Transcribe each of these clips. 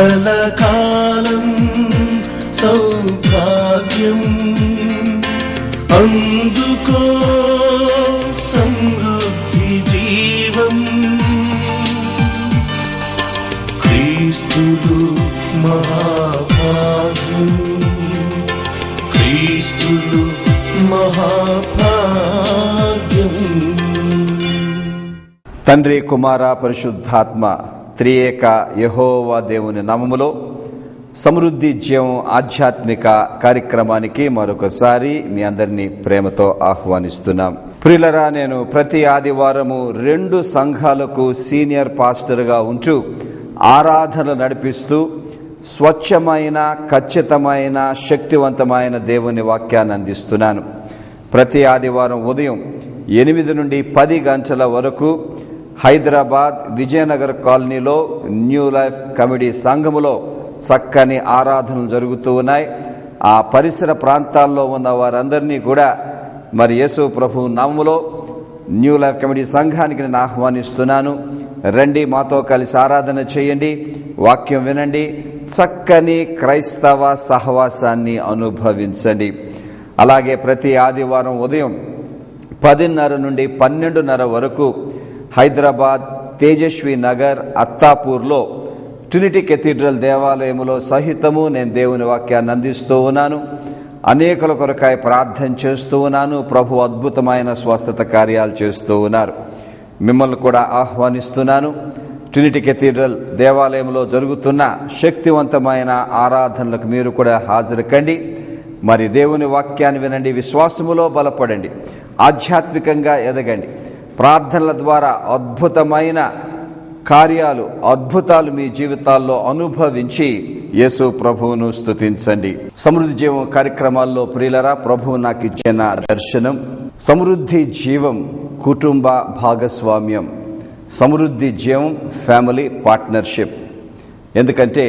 కలకాలం సౌభాగ్యం అందుకో సమృద్ధి జీవం క్రీస్తులు మహాభాగ్యం క్రీస్తులు మహాభాగ్యం. తండ్రి కుమార పరిశుద్ధాత్మ త్రియేక యెహోవా దేవుని నామములో సమృద్ధి జీవం ఆధ్యాత్మిక కార్యక్రమానికి మరొకసారి మీ అందరినీ ప్రేమతో ఆహ్వానిస్తున్నాం. ప్రియులరా, నేను ప్రతి ఆదివారము 2 సంఘాలకు సీనియర్ పాస్టర్గా ఉంటూ ఆరాధన నడిపిస్తూ స్వచ్ఛమైన, ఖచ్చితమైన, శక్తివంతమైన దేవుని వాక్యాన్ని అందిస్తున్నాను. ప్రతి ఆదివారం ఉదయం 8 నుండి 10 గంటల వరకు హైదరాబాద్ విజయనగర్ కాలనీలో న్యూ లైఫ్ కమిటీ సంఘములో చక్కని ఆరాధనలు జరుగుతూ ఉన్నాయి. ఆ పరిసర ప్రాంతాల్లో ఉన్న వారందరినీ కూడా మరి యేసు ప్రభు నామములో న్యూ లైఫ్ కమిటీ సంఘానికి నేను ఆహ్వానిస్తున్నాను. రండి, మాతో కలిసి ఆరాధన చేయండి, వాక్యం వినండి, చక్కని క్రైస్తవ సహవాసాన్ని అనుభవించండి. అలాగే ప్రతి ఆదివారం ఉదయం 10:30 నుండి 12:30 వరకు హైదరాబాద్ తేజస్వి నగర్ అత్తాపూర్లో ట్రినిటీ కేథీడ్రల్ దేవాలయంలో సహితము నేను దేవుని వాక్యాన్ని అందిస్తూ ఉన్నాను. అనేకుల కొరకాయ ప్రార్థన చేస్తూ ఉన్నాను. ప్రభు అద్భుతమైన స్వస్థత కార్యాలు చేస్తూ ఉన్నారు. మిమ్మల్ని కూడా ఆహ్వానిస్తున్నాను. ట్రినిటీ కేథీడ్రల్ దేవాలయంలో జరుగుతున్న శక్తివంతమైన ఆరాధనలకు మీరు కూడా హాజరు కండి. మరి దేవుని వాక్యాన్ని వినండి, విశ్వాసములో బలపడండి, ఆధ్యాత్మికంగా ఎదగండి. ప్రార్థనల ద్వారా అద్భుతమైన కార్యాలు, అద్భుతాలు మీ జీవితాల్లో అనుభవించి యేసు ప్రభువును స్తుతించండి. సమృద్ధి జీవం కార్యక్రమాల్లో ప్రియులరా, ప్రభువు నాకు ఇచ్చిన దర్శనం సమృద్ధి జీవం కుటుంబ భాగస్వామ్యం, సమృద్ధి జీవం ఫ్యామిలీ పార్ట్నర్షిప్. ఎందుకంటే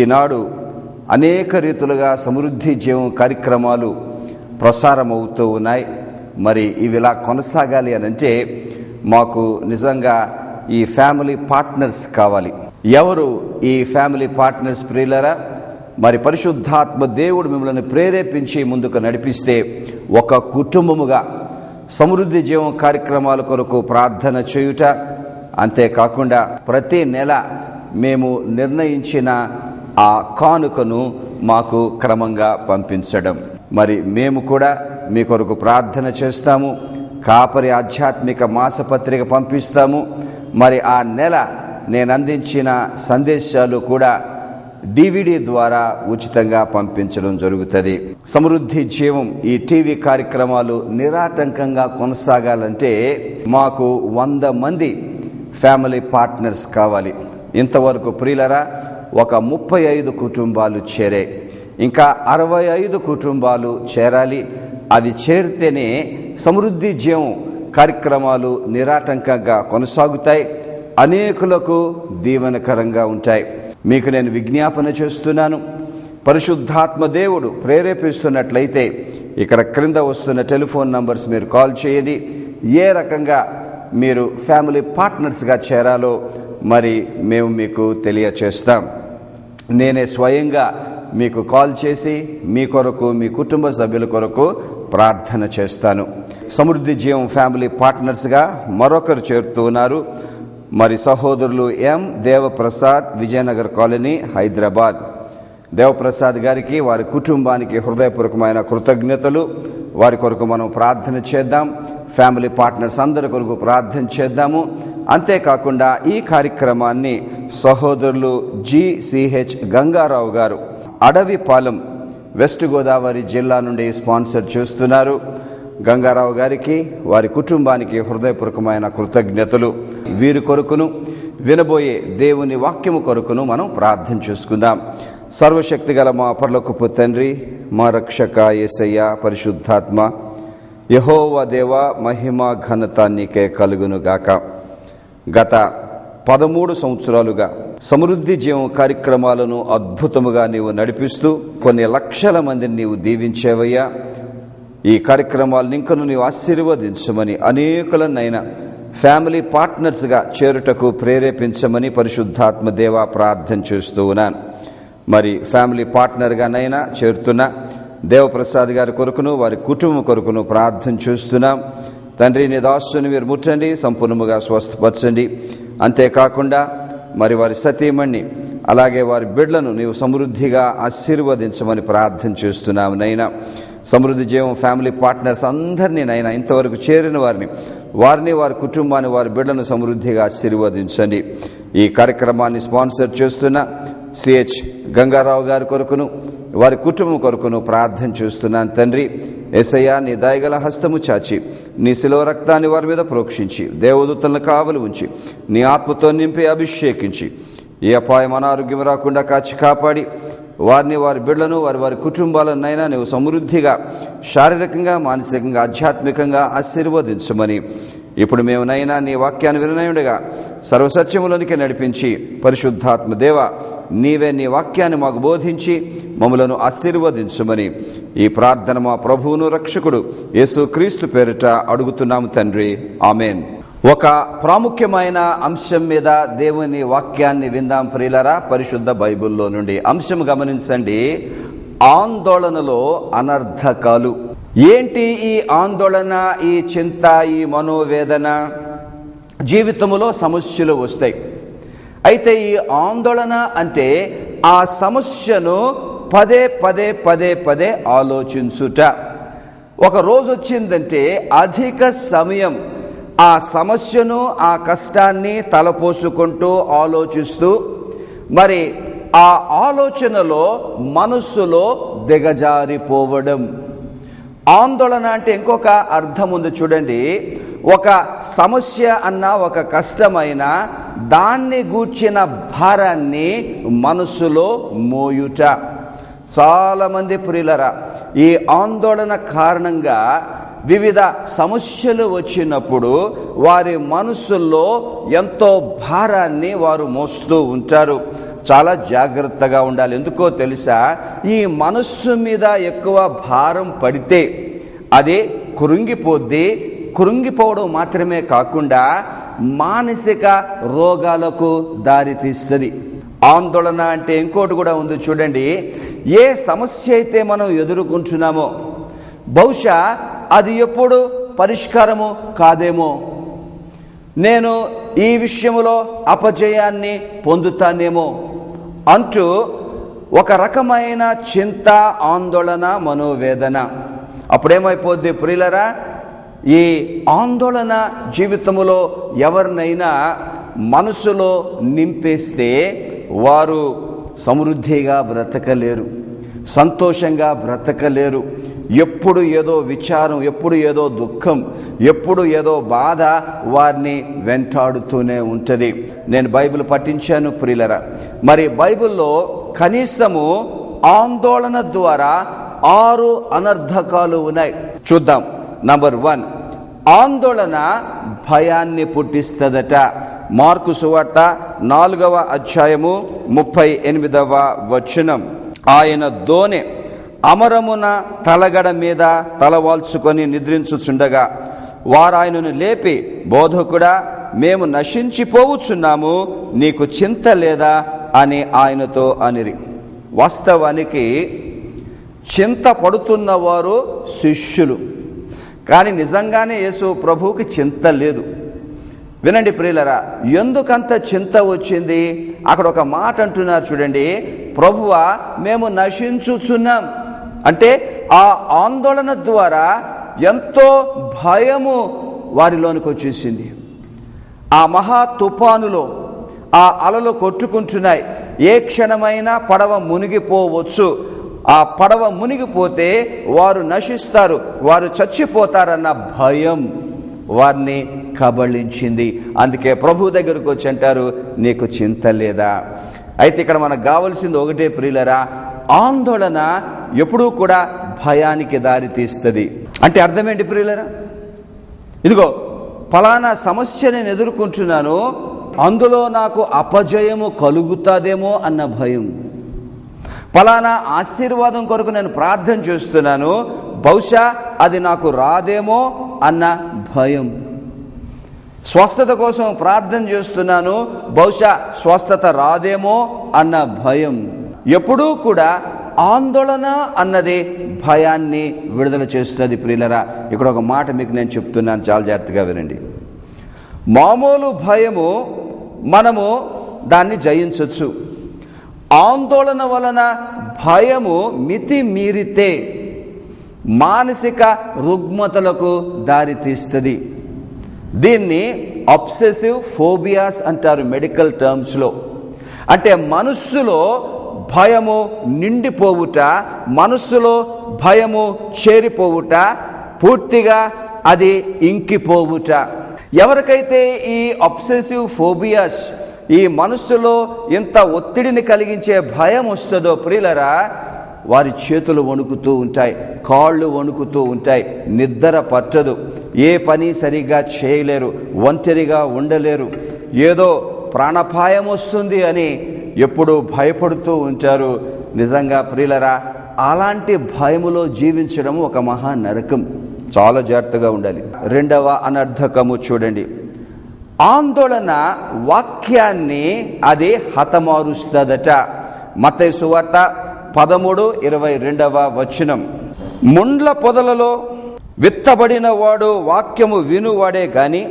ఈనాడు అనేక రీతులుగా సమృద్ధి జీవం కార్యక్రమాలు ప్రసారం అవుతూ ఉన్నాయి. మరి ఇవి ఇలా కొనసాగాలి అని అంటే మాకు నిజంగా ఈ ఫ్యామిలీ పార్ట్నర్స్ కావాలి. ఎవరు ఈ ఫ్యామిలీ పార్ట్నర్స్ ప్రియులరా? మరి పరిశుద్ధాత్మ దేవుడు మిమ్మల్ని ప్రేరేపించి ముందుకు నడిపిస్తే ఒక కుటుంబముగా సమృద్ధి జీవం కార్యక్రమాల కొరకు ప్రార్థన చేయుట, అంతేకాకుండా ప్రతి నెల మేము నిర్ణయించిన ఆ కానుకను మాకు క్రమంగా పంపించడం. మరి మేము కూడా మీ కొరకు ప్రార్థన చేస్తాము. కాపరి ఆధ్యాత్మిక మాసపత్రిక పంపిస్తాము. మరి ఆ నెల నేను అందించిన సందేశాలు కూడా DVD ద్వారా ఉచితంగా పంపించడం జరుగుతుంది. సమృద్ధి జీవం ఈ టీవీ కార్యక్రమాలు నిరాటంకంగా కొనసాగాలంటే మాకు 100 మంది ఫ్యామిలీ పార్ట్నర్స్ కావాలి. ఇంతవరకు ప్రియులరా ఒక 35 కుటుంబాలు చేరాయి. ఇంకా 65 కుటుంబాలు చేరాలి. అవి చేరితేనే సమృద్ధి జీవం కార్యక్రమాలు నిరాటంకంగా కొనసాగుతాయి, అనేకులకు దీవెనకరంగా ఉంటాయి. మీకు నేను విజ్ఞాపన చేస్తున్నాను, పరిశుద్ధాత్మ దేవుడు ప్రేరేపిస్తున్నట్లయితే ఇక్కడ క్రింద వస్తున్న టెలిఫోన్ నంబర్స్ మీరు కాల్ చేయండి. ఏ రకంగా మీరు ఫ్యామిలీ పార్ట్నర్స్గా చేరాలో మరి మేము మీకు తెలియచేస్తాం. నేనే స్వయంగా మీకు కాల్ చేసి మీ కొరకు, మీ కుటుంబ సభ్యుల కొరకు ప్రార్థన చేస్తాను. సమృద్ధి జీవం ఫ్యామిలీ పార్ట్నర్స్గా మరొకరు చేరుతూ ఉన్నారు. మరి సహోదరులు ఎం దేవప్రసాద్, విజయనగర్ కాలనీ, హైదరాబాద్. దేవప్రసాద్ గారికి, వారి కుటుంబానికి హృదయపూర్వకమైన కృతజ్ఞతలు. వారి కొరకు మనం ప్రార్థన చేద్దాం. ఫ్యామిలీ పార్ట్నర్స్ అందరి కొరకు ప్రార్థన చేద్దాము. అంతేకాకుండా ఈ కార్యక్రమాన్ని సహోదరులు GCH గంగారావు గారు అడవిపాలెం, వెస్ట్ గోదావరి జిల్లా నుండి స్పాన్సర్ చేస్తున్నారు. గంగారావు గారికి, వారి కుటుంబానికి హృదయపూర్వకమైన కృతజ్ఞతలు. వీరి కొరకును, వినబోయే దేవుని వాక్యము కొరకును మనం ప్రార్థన చేసుకుందాం. సర్వశక్తి గల మా పరలోకపు తండ్రి, మా రక్షక యేసయ్య, పరిశుద్ధాత్మ యెహోవా దేవా, మహిమ ఘనత నీకే కలుగునుగాక. గత 13 సంవత్సరాలుగా సమృద్ధి జీవం కార్యక్రమాలను అద్భుతముగా నీవు నడిపిస్తూ కొన్ని లక్షల మందిని నీవు దీవించేవయ్యా. ఈ కార్యక్రమాలను ఇంకను నీవు ఆశీర్వదించమని అనేకులనైనా ఫ్యామిలీ పార్ట్నర్స్గా చేరుటకు ప్రేరేపించమని పరిశుద్ధాత్మ దేవ ప్రార్థన చేస్తూ ఉన్నాను. మరి ఫ్యామిలీ పార్ట్నర్గానైనా చేరుతున్న దేవప్రసాద్ గారి కొరకును వారి కుటుంబం కొరకును ప్రార్థన చేస్తున్నాం. తండ్రి, నీ దాసుని మీరు ముట్టండి, సంపూర్ణముగా స్వస్థపరచండి. అంతేకాకుండా మరి వారి సతీమణ్ణి అలాగే వారి బిడ్డలను నీవు సమృద్ధిగా ఆశీర్వదించమని ప్రార్థన చేస్తున్నాము నైనా. సమృద్ధి జీవం ఫ్యామిలీ పార్ట్నర్స్ అందరినీ నైనా, ఇంతవరకు చేరిన వారిని వారి కుటుంబాన్ని వారి బిడ్డలను సమృద్ధిగా ఆశీర్వదించండి. ఈ కార్యక్రమాన్ని స్పాన్సర్ చేస్తున్న సిహెచ్ గంగారావు గారి కొరకును వారి కుటుంబం కొరకును ప్రార్థన చేస్తున్నాను. తండ్రి యేసయ్యా, నీ దయగల హస్తము చాచి నీ శిలువ రక్తాన్ని వారి మీద ప్రోక్షించి దేవదూతలను కావలి ఉంచి నీ ఆత్మతో నింపి అభిషేకించి ఏ అపాయం అనారోగ్యం రాకుండా కాచి కాపాడి వారిని వారి బిడ్డలను వారి కుటుంబాలనైనా నీవు సమృద్ధిగా శారీరకంగా మానసికంగా ఆధ్యాత్మికంగా ఆశీర్వదించమని ఇప్పుడు మేమునైనా నీ వాక్యాన్ని వినయుండగా సర్వసత్యములోనికి నడిపించి పరిశుద్ధాత్మ దేవ నీవే నీ వాక్యాన్ని మాకు బోధించి మమ్మలను ఆశీర్వదించమని ఈ ప్రార్థన మా ప్రభువును రక్షకుడు యేసుక్రీస్తు పేరిట అడుగుతున్నాము తండ్రి, ఆమెన్. ఒక ప్రాముఖ్యమైన అంశం మీద దేవుని వాక్యాన్ని విందాం ప్రియులారా, పరిశుద్ధ బైబిల్లో నుండి. అంశం గమనించండి, ఆందోళనలో అనర్థకాలు. ఏంటి ఈ ఆందోళన, ఈ చింత, ఈ మనోవేదన? జీవితంలో సమస్యలు వస్తాయి. అయితే ఈ ఆందోళన అంటే ఆ సమస్యను పదే పదే పదే పదే ఆలోచించుట. ఒక రోజు వచ్చిందంటే అధిక సమయం ఆ సమస్యను ఆ కష్టాన్ని తలపోసుకుంటూ ఆలోచిస్తూ మరి ఆ ఆలోచనలో మనస్సులో దిగజారిపోవడం. ఆందోళన అంటే ఇంకొక అర్థం ఉంది చూడండి. ఒక సమస్య అన్న ఒక కష్టమైన దాన్ని గూర్చిన భారాన్ని మనసులో మోయుట. చాలామంది ప్రియులరా ఈ ఆందోళన కారణంగా వివిధ సమస్యలు వచ్చినప్పుడు వారి మనసుల్లో ఎంతో భారాన్ని వారు మోస్తూ ఉంటారు. చాలా జాగ్రత్తగా ఉండాలి. ఎందుకో తెలుసా, ఈ మనస్సు మీద ఎక్కువ భారం పడితే అది కృంగిపోద్ది. కృంగిపోవడం మాత్రమే కాకుండా మానసిక రోగాలకు దారితీస్తుంది. ఆందోళన అంటే ఇంకోటి కూడా ఉంది చూడండి. ఏ సమస్య అయితే మనం ఎదుర్కొంటున్నామో బహుశా అది ఎప్పుడు పరిష్కారము కాదేమో, నేను ఈ విషయంలో అపజయాన్ని పొందుతానేమో అంటూ ఒక రకమైన చింత, ఆందోళన, మనోవేదన. అప్పుడేమైపోద్ది ప్రియులరా, ఈ ఆందోళన జీవితంలో ఎవరినైనా మనసులో నింపేస్తే వారు సమృద్ధిగా బ్రతకలేరు, సంతోషంగా బ్రతకలేరు. ఎప్పుడు ఏదో విచారం, ఎప్పుడు ఏదో దుఃఖం, ఎప్పుడు ఏదో బాధ వారిని వెంటాడుతూనే ఉంటుంది. నేను బైబిల్ పఠించాను ప్రియులరా. మరి బైబిల్లో కనీసము ఆందోళన ద్వారా 6 అనర్థకాలు ఉన్నాయి. చూద్దాం. నంబర్ 1, ఆందోళన భయాన్ని పుట్టిస్తుందట. మార్కు సువార్త 4వ అధ్యాయము 38వ వచనం. ఆయన దోనె అమరమున తలగడ మీద తలవాల్చుకొని నిద్రించుచుండగా వారాయనను లేపి, బోధకుడా, మేము నశించిపోవచ్చున్నాము, నీకు చింత లేదా అని ఆయనతో అనిరి. వాస్తవానికి చింత పడుతున్న వారు శిష్యులు, కానీ నిజంగానే యేసు ప్రభువుకి చింత లేదు. వినండి ప్రియులరా, ఎందుకంత చింత వచ్చింది? అక్కడ ఒక మాట అంటున్నారు చూడండి, ప్రభువా మేము నశించుచున్నాం అంటే ఆ ఆందోళన ద్వారా ఎంతో భయము వారిలోనికి వచ్చేసింది. ఆ మహా తుఫానులో ఆ అలలు కొట్టుకుంటున్నాయి. ఏ క్షణమైనా పడవ మునిగిపోవచ్చు. ఆ పడవ మునిగిపోతే వారు నశిస్తారు, వారు చచ్చిపోతారన్న భయం వారిని కబళించింది. అందుకే ప్రభు దగ్గరకు వచ్చి అంటారు, నీకు చింత లేదా? అయితే ఇక్కడ మనకు కావాల్సింది ఒకటే ప్రియులరా, ఆందోళన ఎప్పుడూ కూడా భయానికి దారి తీస్తుంది. అంటే అర్థమేంటి ప్రియులరా? ఇదిగో ఫలానా సమస్య నేను ఎదుర్కొంటున్నాను, అందులో నాకు అపజయము కలుగుతుందేమో అన్న భయం. ఫలానా ఆశీర్వాదం కొరకు నేను ప్రార్థన చేస్తున్నాను, బహుశా అది నాకు రాదేమో అన్న భయం. స్వస్థత కోసం ప్రార్థన చేస్తున్నాను, బహుశా స్వస్థత రాదేమో అన్న భయం. ఎప్పుడూ కూడా ఆందోళన అన్నది భయాన్ని విడుదల చేస్తుంది. ప్రియులరా, ఇక్కడ ఒక మాట మీకు నేను చెప్తున్నాను, చాలా జాగ్రత్తగా వినండి. మామూలు భయము మనము దాన్ని జయించవచ్చు. ఆందోళన వలన భయము మితి మీరితే మానసిక రుగ్మతలకు దారితీస్తుంది. దీన్ని అబ్సెసివ్ ఫోబియాస్ అంటారు మెడికల్ టర్మ్స్లో. అంటే మనస్సులో భయము నిండిపోవుట, మనస్సులో భయము చేరిపోవుట, పూర్తిగా అది ఇంకిపోవుట. ఎవరికైతే ఈ అబ్సెసివ్ ఫోబియాస్, ఈ మనస్సులో ఇంత ఒత్తిడిని కలిగించే భయం వస్తుందో ప్రియులరా, వారి చేతులు వణుకుతూ ఉంటాయి, కాళ్ళు వణుకుతూ ఉంటాయి, నిద్ర పట్టదు, ఏ పని సరిగ్గా చేయలేరు, ఒంటరిగా ఉండలేరు, ఏదో ప్రాణాపాయం వస్తుంది అని ఎప్పుడూ భయపడుతూ ఉంటారు. నిజంగా ప్రియులరా, అలాంటి భయములో జీవించడం ఒక మహా నరకం. చాలా జాగ్రత్తగా ఉండాలి. రెండవ అనర్థకము చూడండి. ఆందోళన వాక్యాన్ని అది హతమారుస్తుందట. మత్తయి సువార్త 13:22 ముండ్ల పొదలలో విత్తబడిన వాడు వాక్యము వినువాడే గాని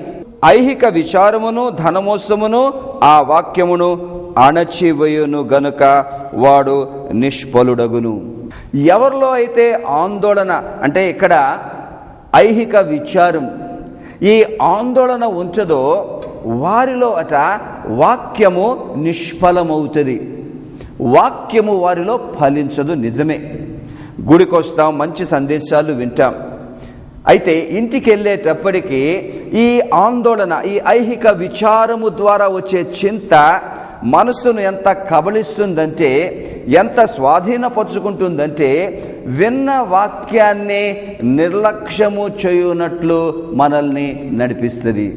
ఐహిక విచారమును ధనమోసమును ఆ వాక్యమును అణచివేయును గనుక వాడు నిష్ఫలుడగును. ఎవరిలో అయితే ఆందోళన, అంటే ఇక్కడ ఐహిక విచారం, ఈ ఆందోళన ఉంచదో వారిలో వాక్యము నిష్ఫలమవుతుంది, వాక్యము వారిలో ఫలించదు. నిజమే, గుడికొస్తాం, మంచి సందేశాలు వింటాం, అయితే ఇంటికి వెళ్ళేటప్పటికీ ఈ ఆందోళన, ఈ ఐహిక విచారము ద్వారా వచ్చే చింత మనసును ఎంత కబళిస్తుందంటే, ఎంత స్వాధీనపరుచుకుంటుందంటే, విన్న వాక్యాన్ని నిర్లక్ష్యము చేయునట్లు మనల్ని నడిపిస్తుంది.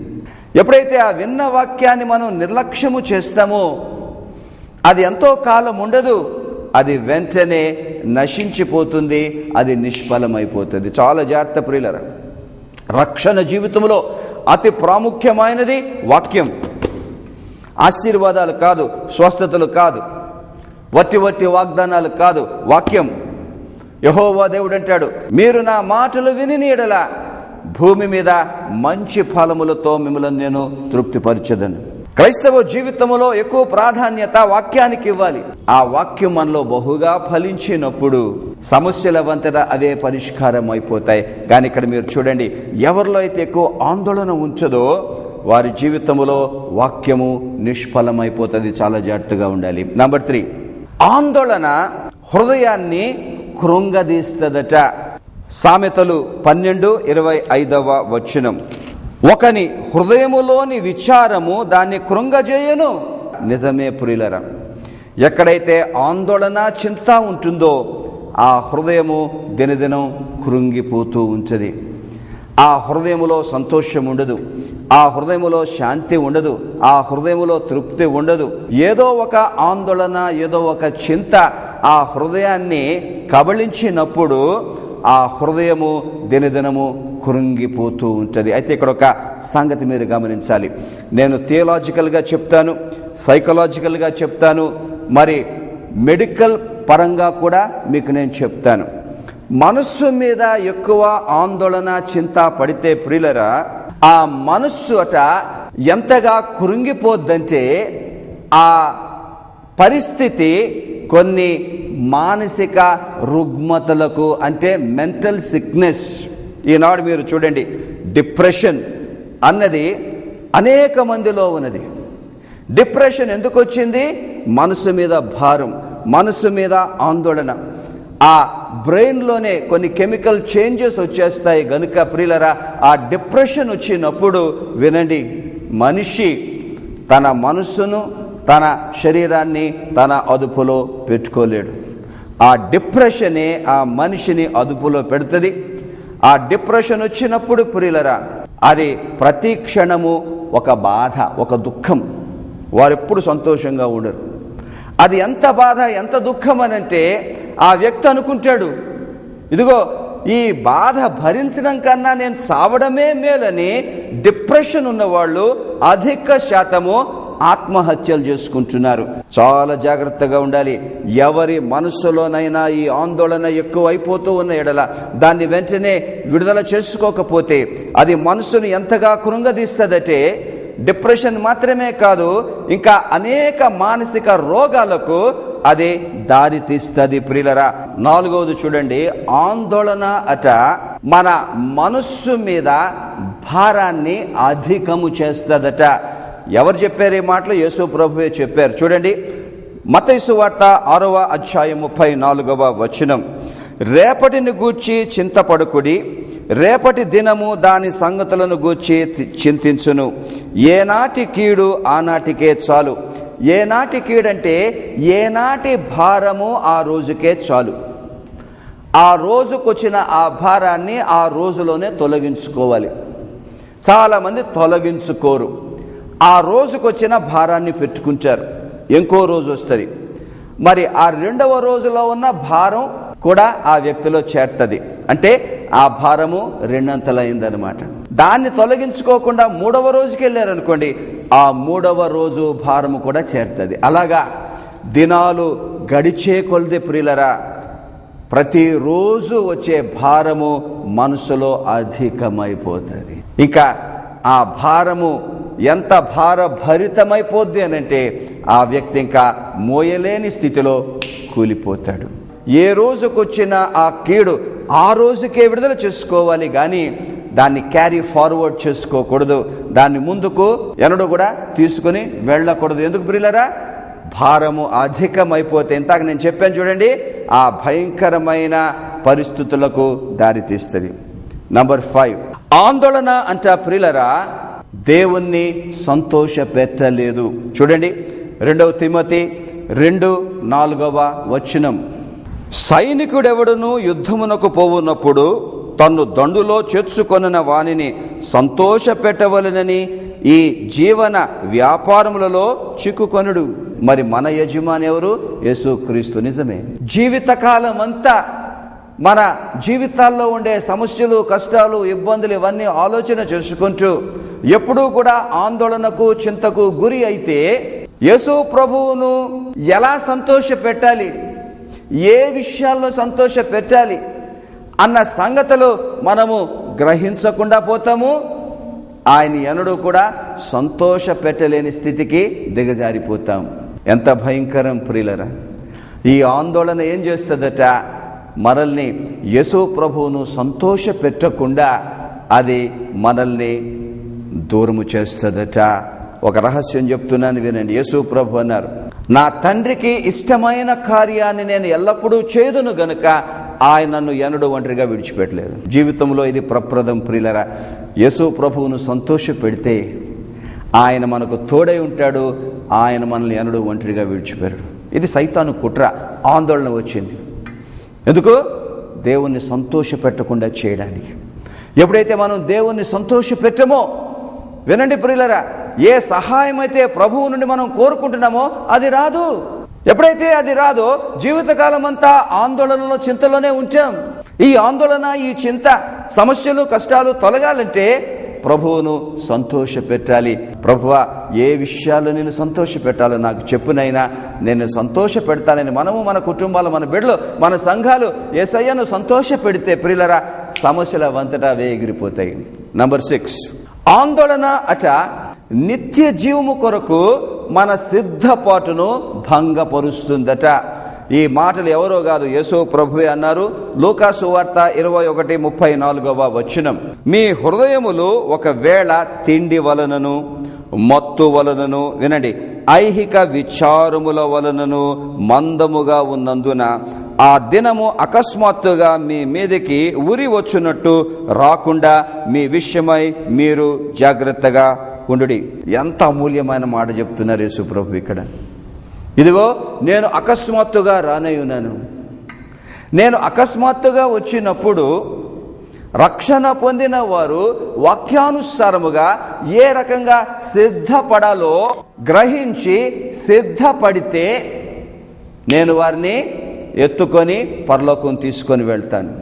ఎప్పుడైతే ఆ విన్న వాక్యాన్ని మనం నిర్లక్ష్యము చేస్తామో అది ఎంతో కాలం ఉండదు, అది వెంటనే నశించిపోతుంది, అది నిష్ఫలమైపోతుంది. చాలా జాగ్రత్త ప్రియులరా. రక్షణ జీవితంలో అతి ప్రాముఖ్యమైనది వాక్యం. ఆశీర్వాదాలు కాదు, స్వస్థతలు కాదు, వట్టి వాగ్దానాలు కాదు, వాక్యం. యెహోవా దేవుడు అంటాడు, మీరు నా మాటలు విని యెడల భూమి మీద మంచి ఫలములతో మిమ్మల్ని నేను తృప్తిపరచదను. క్రైస్తవ జీవితంలో ఎక్కువ ప్రాధాన్యత వాక్యానికి ఇవ్వాలి. ఆ వాక్యం మనలో బహుగా ఫలించినప్పుడు సమస్యలవంతటా అవే పరిష్కారం అయిపోతాయి. కానీ ఇక్కడ మీరు చూడండి, ఎవరిలో అయితే ఎక్కువ ఆందోళన ఉంచదో వారి జీవితంలో వాక్యము నిష్ఫలమైపోతుంది. చాలా జాగ్రత్తగా ఉండాలి. నంబర్ 3, ఆందోళన హృదయాన్ని కృంగదీస్తదట. సామెతలు 12:25 ఒకని హృదయములోని విచారము దాన్ని కృంగజేయును. నిజమే ప్రియులరా, ఎక్కడైతే ఆందోళన చింత ఉంటుందో ఆ హృదయము దినదినం కృంగిపోతూ ఉంటుంది. ఆ హృదయములో సంతోషం ఉండదు, ఆ హృదయములో శాంతి ఉండదు, ఆ హృదయములో తృప్తి ఉండదు. ఏదో ఒక ఆందోళన, ఏదో ఒక చింత ఆ హృదయాన్ని కబళించినప్పుడు ఆ హృదయము దినదినము కృంగిపోతూ ఉంటుంది. అయితే ఇక్కడ ఒక సంగతి మీరు గమనించాలి. నేను థియలాజికల్గా చెప్తాను, సైకలాజికల్గా చెప్తాను, మరి మెడికల్ పరంగా కూడా మీకు నేను చెప్తాను. మనస్సు మీద ఎక్కువ ఆందోళన చింత పడితే ప్రియులరా, ఆ మనస్సు ఎంతగా కృంగిపోద్దంటే ఆ పరిస్థితి కొన్ని మానసిక రుగ్మతలకు, అంటే మెంటల్ సిక్నెస్. ఈనాడు మీరు చూడండి, డిప్రెషన్ అన్నది అనేక మందిలో ఉన్నది. డిప్రెషన్ ఎందుకు వచ్చింది? మనసు మీద భారం, మనసు మీద ఆందోళన. ఆ బ్రెయిన్లోనే కొన్ని కెమికల్ చేంజెస్ వచ్చేస్తాయి గనుక ప్రియులరా, ఆ డిప్రెషన్ వచ్చినప్పుడు వినండి, మనిషి తన మనస్సును, తన శరీరాన్ని తన అదుపులో పెట్టుకోలేడు. ఆ డిప్రెషనే ఆ మనిషిని అదుపులో పెడుతుంది. ఆ డిప్రెషన్ వచ్చినప్పుడు ప్రియులరా, అది ప్రతి క్షణము ఒక బాధ, ఒక దుఃఖం. వారెప్పుడు సంతోషంగా ఉండరు. అది ఎంత బాధ, ఎంత దుఃఖం అనంటే ఆ వ్యక్తి అనుకుంటాడు, ఇదిగో ఈ బాధ భరించడం కన్నా నేను చావడమే మేలని డిప్రెషన్ ఉన్నవాళ్ళు అధిక శాతము ఆత్మహత్యలు చేసుకుంటున్నారు. చాలా జాగ్రత్తగా ఉండాలి. ఎవరి మనసులోనైనా ఈ ఆందోళన ఎక్కువ అయిపోతూ ఉన్న ఎడల దాన్ని వెంటనే విడుదల చేసుకోకపోతే అది మనసును ఎంతగా కృంగదీస్తుందంటే డిప్రెషన్ మాత్రమే కాదు, ఇంకా అనేక మానసిక రోగాలకు అది దారి తీస్తుంది. ప్రియులరా, 4వది చూడండి, ఆందోళన అట మన మనస్సు మీద భారాన్ని అధికము చేస్తుందట. ఎవరు చెప్పారు ఈ మాటలు? యేసు ప్రభువే చెప్పారు. చూడండి, మత్తయి సువార్త 6వ అధ్యాయం 34వ వచనం. రేపటిని గూర్చి చింతపడకుడి, రేపటి దినము దాని సంగతులను గూర్చి చింతించును, ఏనాటి కీడు ఆనాటికే చాలు. ఏనాటి కీడంటే ఏనాటి భారము ఆ రోజుకే చాలు. ఆ రోజుకొచ్చిన ఆ భారాన్ని ఆ రోజులోనే తొలగించుకోవాలి. చాలామంది తొలగించుకోరు, ఆ రోజుకొచ్చిన భారాన్ని పెట్టుకుంటారు. ఇంకో రోజు వస్తుంది, మరి ఆ 2వ రోజులో ఉన్న భారం కూడా ఆ వ్యక్తిలో చేరుతుంది. అంటే ఆ భారము 2 అంతలైందనమాట. దాన్ని తొలగించుకోకుండా 3వ రోజుకి వెళ్ళారనుకోండి, ఆ 3వ రోజు భారము కూడా చేరుతుంది. అలాగా దినాలు గడిచే కొలది ప్రియులరా, ప్రతిరోజు వచ్చే భారము మనసులో అధికమైపోతుంది. ఇంకా ఆ భారము ఎంత భారభరితమైపోద్ది అనంటే ఆ వ్యక్తి ఇంకా మోయలేని స్థితిలో కూలిపోతాడు. ఏ రోజుకొచ్చిన ఆ కీడు ఆ రోజుకే విడుదల చేసుకోవాలి, కానీ దాన్ని క్యారీ ఫార్వర్డ్ చేసుకోకూడదు. దాన్ని ముందుకు ఎన్నడూ కూడా తీసుకుని వెళ్ళకూడదు. ఎందుకు ప్రియులరా? భారము అధికమైపోతే, ఇంతకు నేను చెప్పాను చూడండి, ఆ భయంకరమైన పరిస్థితులకు దారితీస్తుంది. నంబర్ 5, ఆందోళన అంట ప్రియులరా దేవుణ్ణి సంతోష పెట్టలేదు. చూడండి, 2వ తిమోతి 2:4వ వచనం. సైనికుడెవడును యుద్ధమునకు పోవునప్పుడు తన్ను దండులో చేర్చుకొనిన వానిని సంతోష పెట్టవలెనని ఈ జీవన వ్యాపారములలో చిక్కుకొనుడు. మరి మన యజమాని ఎవరు? యేసుక్రీస్తు. నిజమే, జీవితకాలం అంతా మన జీవితాల్లో ఉండే సమస్యలు, కష్టాలు, ఇబ్బందులు ఇవన్నీ ఆలోచన చేసుకుంటూ ఎప్పుడూ కూడా ఆందోళనకు, చింతకు గురి అయితే యేసు ప్రభువును ఎలా సంతోష పెట్టాలి, ఏ విషయాల్లో సంతోష పెట్టాలి అన్న సంగతులు మనము గ్రహించకుండా పోతాము. ఆయన ఎన్నడూ కూడా సంతోష పెట్టలేని స్థితికి దిగజారిపోతాం. ఎంత భయంకరం ప్రియులరా! ఈ ఆందోళన ఏం చేస్తుందట? మనల్ని యేసు ప్రభువును సంతోష పెట్టకుండా అది మనల్ని దూరము చేస్తుందట. ఒక రహస్యం చెప్తున్నాను, వినండి. యేసు ప్రభు అన్నారు, నా తండ్రికి ఇష్టమైన కార్యాన్ని నేను ఎల్లప్పుడూ చేదును గనుక ఆయన నన్ను ఎన్నడూ ఒంటరిగా విడిచిపెట్టలేదు. జీవితంలో ఇది ప్రప్రదం ప్రియులరా. యేసు ప్రభువును సంతోష పెడితే ఆయన మనకు తోడై ఉంటాడు. ఆయన మనల్ని ఎన్నడూ ఒంటరిగా విడిచిపెట్టడు. ఇది సైతాను కుట్ర. ఆందోళన వచ్చింది ఎందుకు? దేవుణ్ణి సంతోష పెట్టకుండా చేయడానికి. ఎప్పుడైతే మనం దేవుణ్ణి సంతోష పెట్టమో, వినండి ప్రియులరా, ఏ సహాయం అయితే ప్రభువు నుండి మనం కోరుకుంటున్నామో అది రాదు. ఎప్పుడైతే అది రాదో జీవితకాలం అంతా ఆందోళనలో, చింతలోనే ఉంటాం. ఈ ఆందోళన, ఈ చింత, సమస్యలు, కష్టాలు తొలగాలంటే ప్రభువును సంతోష పెట్టాలి. ప్రభువా, ఏ విషయాల్లో నేను సంతోష పెట్టాలో నాకు చెప్పునైనా నేను సంతోష పెడతానని మనము, మన కుటుంబాలు, మన బిడ్డలు, మన సంఘాలు యేసయ్యను సంతోష పెడితే ప్రియులరా సమస్యల వంతటా వేగిరిపోతాయి. నంబర్ 6, ఆందోళన అట నిత్య జీవము కొరకు మన సిద్ధపాటును భంగపరుస్తుందట. ఈ మాటలు ఎవరో కాదు, యేసు ప్రభువే అన్నారు. లూకా సువార్త 21:34వ వచనం. మీ హృదయములు ఒకవేళ తిండి వలనను, మత్తు వలనను, వినండి, ఐహిక విచారముల వలనను మందముగా ఉన్నందున ఆ దినము అకస్మాత్తుగా మీ మీదకి ఉరి వచ్చునట్టు రాకుండా మీ విషయమై మీరు జాగ్రత్తగా ఉండుడి. ఎంత అమూల్యమైన మాట చెప్తున్నారు యేసు ప్రభు ఇక్కడ. ఇదిగో, నేను అకస్మాత్తుగా రానయ్యున్నాను. నేను అకస్మాత్తుగా వచ్చినప్పుడు రక్షణ పొందిన వారు వాక్యానుసారముగా ఏ రకంగా సిద్ధపడాలో గ్రహించి సిద్ధపడితే నేను వారిని ఎత్తుకొని పరలోకం తీసుకొని వెళ్తాను.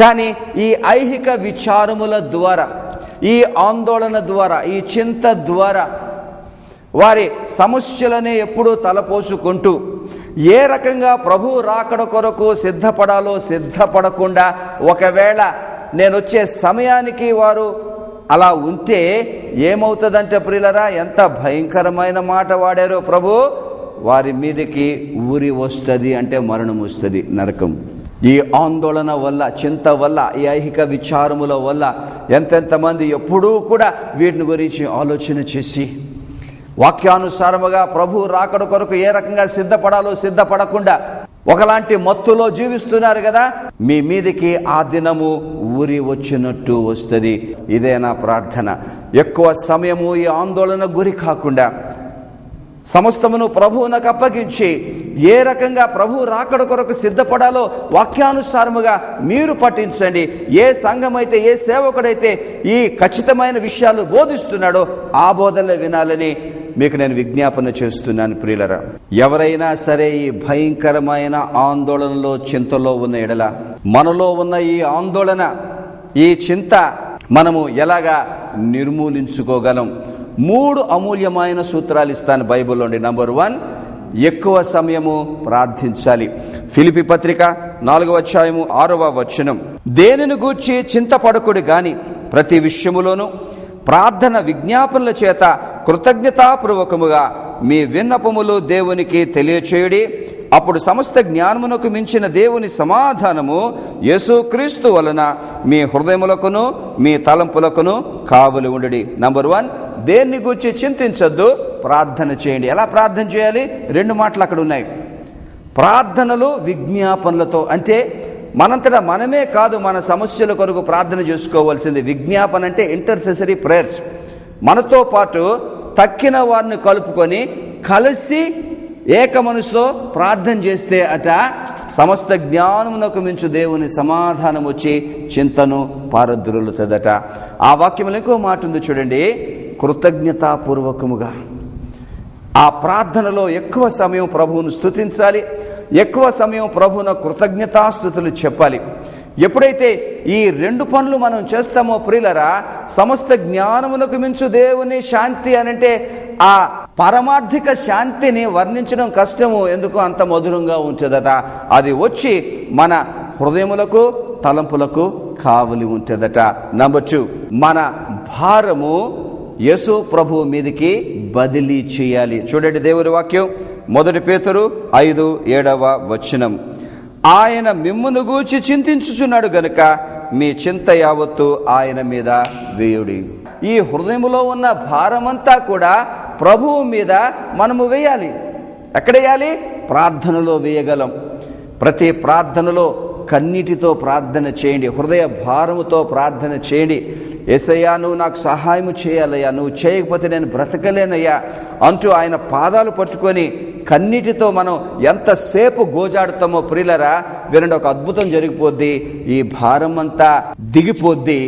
కానీ ఈ ఐహిక విచారముల ద్వారా, ఈ ఆందోళన ద్వారా, ఈ చింత ద్వారా వారి సమస్యలనే ఎప్పుడూ తలపోసుకుంటూ ఏ రకంగా ప్రభు రాకడ కొరకు సిద్ధపడాలో సిద్ధపడకుండా, ఒకవేళ నేను వచ్చే సమయానికి వారు అలా ఉంటే ఏమవుతుందంటే ప్రియులరా, ఎంత భయంకరమైన మాట వాడారో ప్రభు, వారి మీదకి ఊరి వస్తుంది, అంటే మరణం వస్తుంది, నరకం. ఈ ఆందోళన వల్ల, చింత వల్ల, ఈ ఐహిక విచారముల వల్ల ఎంతెంతమంది ఎప్పుడూ కూడా వీటిని గురించి ఆలోచన చేసి వాక్యానుసారముగా ప్రభు రాకడ కొరకు ఏ రకంగా సిద్ధపడాలో సిద్ధపడకుండా ఒకలాంటి మత్తులో జీవిస్తున్నారు కదా. మీ మీదికి ఆ దినము ఊరి వచ్చినట్టు వస్తుంది. ఇదే నా ప్రార్థన. ఎక్కువ సమయము ఈ ఆందోళన గురి కాకుండా సమస్తమును ప్రభువునకు అప్పగించి ఏ రకంగా ప్రభు రాకడ కొరకు సిద్ధపడాలో వాక్యానుసారముగా మీరు పఠించండి. ఏ సంఘం అయితే, ఏ సేవకుడైతే ఈ ఖచ్చితమైన విషయాలు బోధిస్తున్నాడో ఆ బోధనలు వినాలని మీకు నేను విజ్ఞాపన చేస్తున్నాను. ప్రియులరా, ఎవరైనా సరే ఈ భయంకరమైన ఆందోళనలో, చింతలో ఉన్న ఎడల, మనలో ఉన్న ఈ ఆందోళన, ఈ చింత మనము ఎలాగా నిర్మూలించుకోగలం? 3 అమూల్యమైన సూత్రాలు ఇస్తాను బైబిల్లోండి. నంబర్ 1, ఎక్కువ సమయము ప్రార్థించాలి. ఫిలిప్పీ పత్రిక 4వ అధ్యాయము 6వ వచనం, దేనిని గూర్చి చింతపడకుడి గాని ప్రతి విషయములోనూ ప్రార్థన విజ్ఞాపనల చేత కృతజ్ఞతాపూర్వకముగా మీ విన్నపములు దేవునికి తెలియచేయుడి. అప్పుడు సమస్త జ్ఞానమునకు మించిన దేవుని సమాధానము యేసుక్రీస్తు వలన మీ హృదయములకును మీ తలంపులకును కావలి ఉండుడి. నంబర్ 1, దేన్ని గురించి చింతించొద్దు, ప్రార్థన చేయండి. ఎలా ప్రార్థన చేయాలి? 2 మాటలు అక్కడ ఉన్నాయి. ప్రార్థనలు విజ్ఞాపనలతో, అంటే మనంతటా మనమే కాదు మన సమస్యల కొరకు ప్రార్థన చేసుకోవాల్సింది. విజ్ఞాపన అంటే ఇంటర్సెసరీ ప్రేయర్స్. మనతో పాటు తక్కిన వారిని కలుపుకొని కలిసి ఏక మనసుతో ప్రార్థన చేస్తే అట సమస్త జ్ఞానమునకు మించు దేవుని సమాధానం వచ్చి చింతను పారద్రోలుతుందట. ఆ వాక్యంలో ఇంకో మాట ఉంది చూడండి, కృతజ్ఞతాపూర్వకముగా. ఆ ప్రార్థనలో ఎక్కువ సమయం ప్రభువును స్తుతించాలి, ఎక్కువ సమయం ప్రభువున కృతజ్ఞతాస్తుతులు చెప్పాలి. ఎప్పుడైతే ఈ 2 పనులు మనం చేస్తామో ప్రియులరా, సమస్త జ్ఞానమునకు మించు దేవుని శాంతి అనంటే ఆ పరమార్థిక శాంతిని వర్ణించడం కష్టము. ఎందుకు? అంత మధురంగా ఉంటుందట. అది వచ్చి మన హృదయములకు తలంపులకు కావలి ఉంటుందట. నంబర్ 2, మన భారము యేసు ప్రభు మీదికి బదిలీ చేయాలి. చూడండి దేవుని వాక్యం, 1 పేతురు 5:7 వచనం, ఆయన మిమ్మును గూర్చి చింతించుచున్నాడు గనుక మీ చింత యావత్తు ఆయన మీద వేయుడి. ఈ హృదయములో ఉన్న భారమంతా కూడా ప్రభువు మీద మనము వేయాలి. ఎక్కడ వేయాలి? ప్రార్థనలో వేయగలం. ప్రతి ప్రార్థనలో కన్నీటితో ప్రార్థన చేయండి, హృదయ భారముతో ప్రార్థన చేయండి. యేసయ్యా, నువ్వు నాకు సహాయం చేయాలయ్యా, నువ్వు చేయకపోతే నేను బ్రతకలేనయ్యా అంటూ ఆయన పాదాలు పట్టుకొని కన్నీటితో మనం ఎంతసేపు గోజాడుతామో ప్రియులరా, వినండి, ఒక అద్భుతం జరిగిపోద్ది. ఈ భారం అంతా దిగిపోద్ది.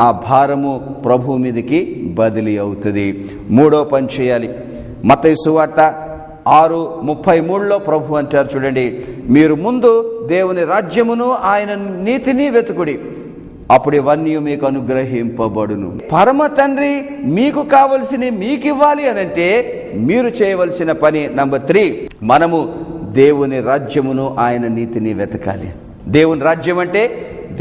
ఆ భారము ప్రభు మీదకి బదిలీ అవుతుంది. 3వ పని చేయాలి. మత్తయి సువార్త 6:33లో ప్రభు అంటారు చూడండి, మీరు ముందు దేవుని రాజ్యమును ఆయన నీతిని వెతుకుడి, అప్పుడు ఇవన్నీ మీకు అనుగ్రహింపబడును. పరమ తండ్రి మీకు కావలసినవి మీకు ఇవ్వాలి అనంటే మీరు చేయవలసిన పని నంబర్ 3, మనము దేవుని రాజ్యమును ఆయన నీతిని వెతకాలి. దేవుని రాజ్యం అంటే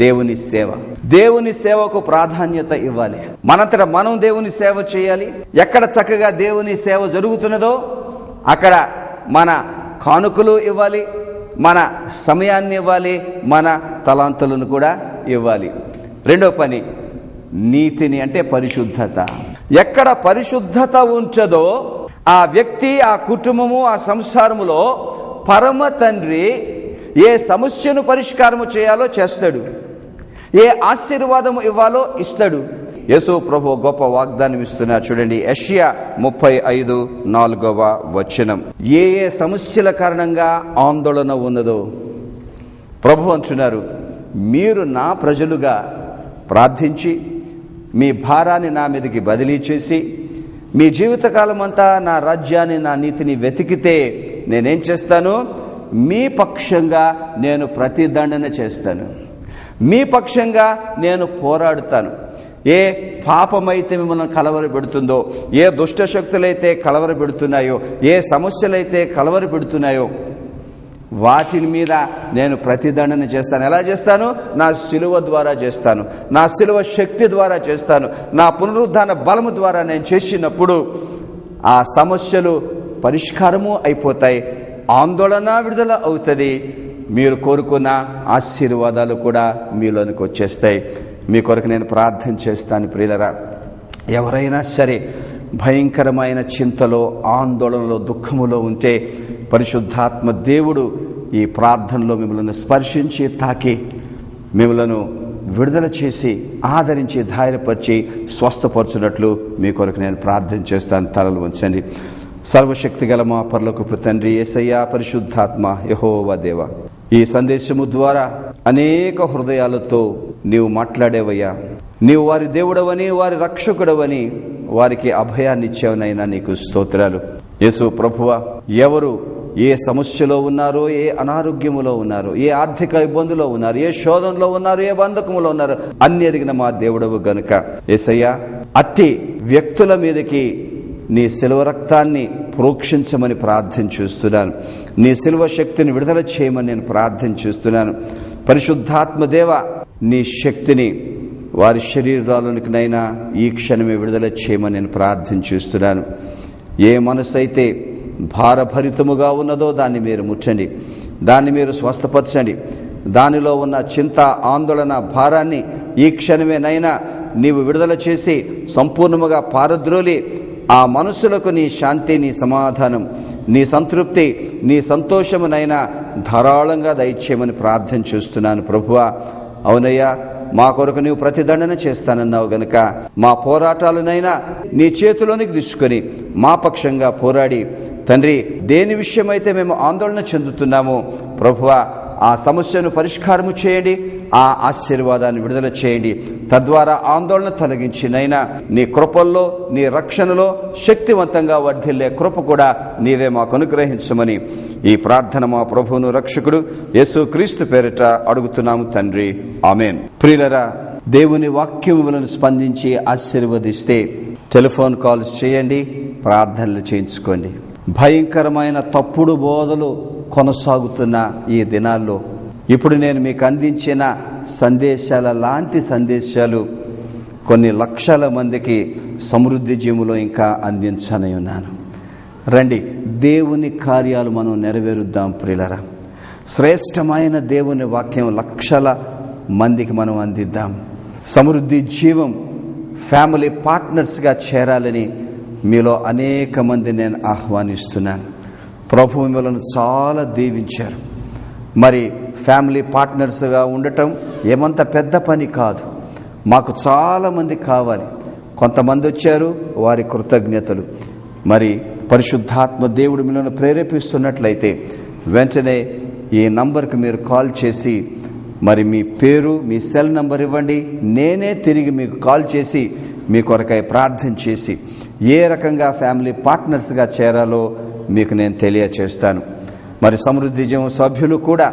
దేవుని సేవ. దేవుని సేవకు ప్రాధాన్యత ఇవ్వాలి. మనంతటా మనం దేవుని సేవ చేయాలి. ఎక్కడ చక్కగా దేవుని సేవ జరుగుతున్నదో అక్కడ మన కానుకలు ఇవ్వాలి, మన సమయాన్ని ఇవ్వాలి, మన తలాంతులను కూడా ఇవ్వాలి. 2వ పని నీతిని, అంటే పరిశుద్ధత. ఎక్కడ పరిశుద్ధత ఉంచదో ఆ వ్యక్తి, ఆ కుటుంబము, ఆ సంసారములో పరమ తండ్రి ఏ సమస్యను పరిష్కారము చేయాలో చేస్తాడు, ఏ ఆశీర్వాదము ఇవ్వాలో ఇస్తాడు. యేసు ప్రభు గొప్ప వాగ్దానం ఇస్తున్నారు చూడండి, యెషయా 35:4 వచనం. ఏ ఏ సమస్యల కారణంగా ఆందోళన ఉన్నదో ప్రభు అంటున్నారు, మీరు నా ప్రజలుగా ప్రార్థించి మీ భారాన్ని నా మీదకి బదిలీ చేసి మీ జీవితకాలం అంతా నా రాజ్యాన్ని, నా నీతిని వెతికితే నేనేం చేస్తాను? మీ పక్షంగా నేను ప్రతిదండన చేస్తాను. మీ పక్షంగా నేను పోరాడుతాను. ఏ పాపమైతే మిమ్మల్ని కలవరపెడుతుందో, ఏ దుష్ట శక్తులైతే కలవరపెడుతున్నాయో, ఏ సమస్యలైతే కలవరపెడుతున్నాయో వాటి మీద నేను ప్రతిదండన చేస్తాను. ఎలా చేస్తాను? నా శిలువ ద్వారా చేస్తాను, నా శిలువ శక్తి ద్వారా చేస్తాను, నా పునరుద్ధాన బలము ద్వారా నేను చేసినప్పుడు ఆ సమస్యలు పరిష్కారము అయిపోతాయి, ఆందోళన విడుదల అవుతుంది, మీరు కోరుకున్న ఆశీర్వాదాలు కూడా మీలోనికి వచ్చేస్తాయి. మీ కొరకు నేను ప్రార్థన చేస్తాను. ప్రియులరా, ఎవరైనా సరే భయంకరమైన చింతలో, ఆందోళనలో, దుఃఖములో ఉంటే పరిశుద్ధాత్మ దేవుడు ఈ ప్రార్థనలో మిమ్మల్ని స్పర్శించి తాకి మిమ్మలను విడుదల చేసి ఆదరించి ధైర్యపరిచి స్వస్థపరచునట్లు మీ కొరకు నేను ప్రార్థన చేస్తాను. తలలు వంచండి. సర్వశక్తి గల మా పరలోకపు తండ్రి యేసయ్యా, పరిశుద్ధాత్మ యెహోవా దేవా, ఈ సందేశము ద్వారా అనేక హృదయాలతో నీవు మాట్లాడేవయ్యా. నీవు వారి దేవుడవని, వారి రక్షకుడవని వారికి అభయాన్ని ఇచ్చావనైనా నీకు స్తోత్రాలు. యేసు ప్రభువా, ఎవరు ఏ సమస్యలో ఉన్నారో, ఏ అనారోగ్యములో ఉన్నారో, ఏ ఆర్థిక ఇబ్బందులో ఉన్నారు, ఏ శోధనలో ఉన్నారు, ఏ బంధకములో ఉన్నారు, అన్ని ఎరిగిన మా దేవుడవు గనుక యేసయ్యా, అట్టి వ్యక్తుల మీదకి నీ శిలువ రక్తాన్ని ప్రోక్షించమని ప్రార్థన చేస్తున్నాను. నీ శిలువ శక్తిని విడుదల చేయమని నేను ప్రార్థన చేస్తున్నాను. పరిశుద్ధాత్మ దేవ, నీ శక్తిని వారి శరీరాలలోనికినైనా ఈ క్షణమే విడుదల చేయమని నేను ప్రార్థన చేస్తున్నాను. ఏ మనసు అయితే భారభరితముగా ఉన్నదో దాన్ని మీరు ముట్టండి, దాన్ని మీరు స్వస్థపరచండి. దానిలో ఉన్న చింత, ఆందోళన, భారాన్ని ఈ క్షణమేనైనా నీవు విడుదల చేసి సంపూర్ణముగా పారద్రోలి ఆ మనసులకు నీ శాంతి, నీ సమాధానం, నీ సంతృప్తి, నీ సంతోషమునైనా ధారాళంగా దయచేయమని ప్రార్థన చేస్తున్నాను. ప్రభువా, అవునయ్యా, మా కొరకు నీవు ప్రతిదండన చేస్తానన్నావు గనుక మా పోరాటాలనైనా నీ చేతిలోనికి తీసుకొని మా పక్షంగా పోరాడి తండ్రి, దేని విషయమైతే మేము ఆందోళన చెందుతున్నామో ప్రభువా, ఆ సమస్యను పరిష్కారము చేయండి, ఆ ఆశీర్వాదాన్ని విడుదల చేయండి. తద్వారా ఆందోళన తొలగించి నైనా నీ కృపల్లో, నీ రక్షణలో శక్తివంతంగా వర్ధిల్లే కృప కూడా నీవే మాకు అనుగ్రహించమని ఈ ప్రార్థన మా ప్రభువును రక్షకుడు యేసు క్రీస్తు పేరిట అడుగుతున్నాము తండ్రి, ఆమేన్. ప్రియులరా, దేవుని వాక్యములను స్పందించి ఆశీర్వదిస్తే టెలిఫోన్ కాల్స్ చేయండి, ప్రార్థనలు చేయించుకోండి. భయంకరమైన తప్పుడు బోధలు కొనసాగుతున్న ఈ దినాల్లో ఇప్పుడు నేను మీకు అందించిన సందేశాల లాంటి సందేశాలు కొన్ని లక్షల మందికి సమృద్ధి జీవులో ఇంకా అందించనే ఉన్నాను. రండి, దేవుని కార్యాలు మనం నెరవేరుద్దాం. ప్రియులరా, శ్రేష్టమైన దేవుని వాక్యం లక్షల మందికి మనం అందిద్దాం. సమృద్ధి జీవం ఫ్యామిలీ పార్ట్నర్స్గా చేరాలని మీలో అనేక మంది నేను ఆహ్వానిస్తున్నాను. ప్రభువు మిమ్మల్ని చాలా దీవించారు. మరి ఫ్యామిలీ పార్ట్నర్స్గా ఉండటం ఏమంత పెద్ద పని కాదు. మాకు చాలామంది కావాలి. కొంతమంది వచ్చారు, వారి కృతజ్ఞతలు. మరి పరిశుద్ధాత్మ దేవుడు మిమ్మల్ని ప్రేరేపిస్తున్నట్లయితే వెంటనే ఈ నంబర్కి మీరు కాల్ చేసి మరి మీ పేరు, మీ సెల్ నంబర్ ఇవ్వండి. నేనే తిరిగి మీకు కాల్ చేసి మీ కొరకై ప్రార్థన చేసి ఏ రకంగా ఫ్యామిలీ పార్ట్నర్స్గా చేరాలో మీకు నేను తెలియచేస్తాను. మరి సమృద్ధి జీవం సభ్యులు కూడా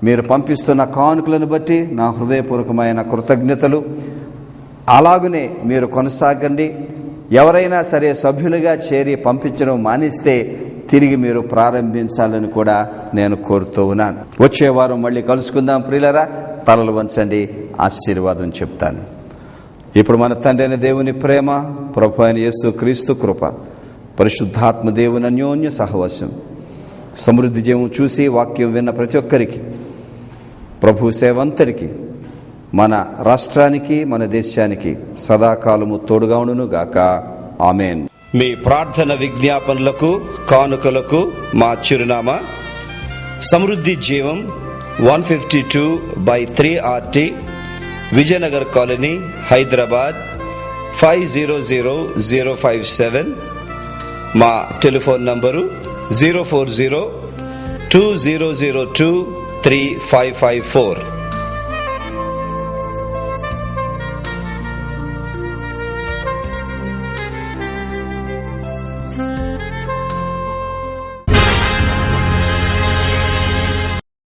మీరు పంపిస్తున్న కానుకలను బట్టి నా హృదయపూర్వకమైన కృతజ్ఞతలు. అలాగనే మీరు కొనసాగండి. ఎవరైనా సరే సభ్యులుగా చేరి పంపించడం మానేస్తే తిరిగి మీరు ప్రారంభించాలని కూడా నేను కోరుతూ ఉన్నాను. వచ్చే వారం మళ్ళీ కలుసుకుందాం. ప్రియులరా, తలలు వంచండి, ఆశీర్వాదం చెప్తాను. ఇప్పుడు మన తండ్రి అయిన దేవుని ప్రేమ, ప్రభు అయిన యేసు క్రీస్తు కృప, పరిశుద్ధాత్మ దేవుని అన్యోన్య సహవాసం, సమృద్ధి జీవం చూసి వాక్యం విన్న ప్రతి ఒక్కరికి, ప్రభు సేవంతరికి, మన రాష్ట్రానికి, మన దేశానికి సదాకాలము తోడుగా ఉండును గాక. ఆమేన్. మీ ప్రార్థన విజ్ఞాపనలకు, కానుకలకు మా చిరునామా సమృద్ధి జీవం 152/3RT, విజయనగర్ కాలనీ, హైదరాబాద్ 500057. మా టెలిఫోన్ నంబరు 040-2002-3554.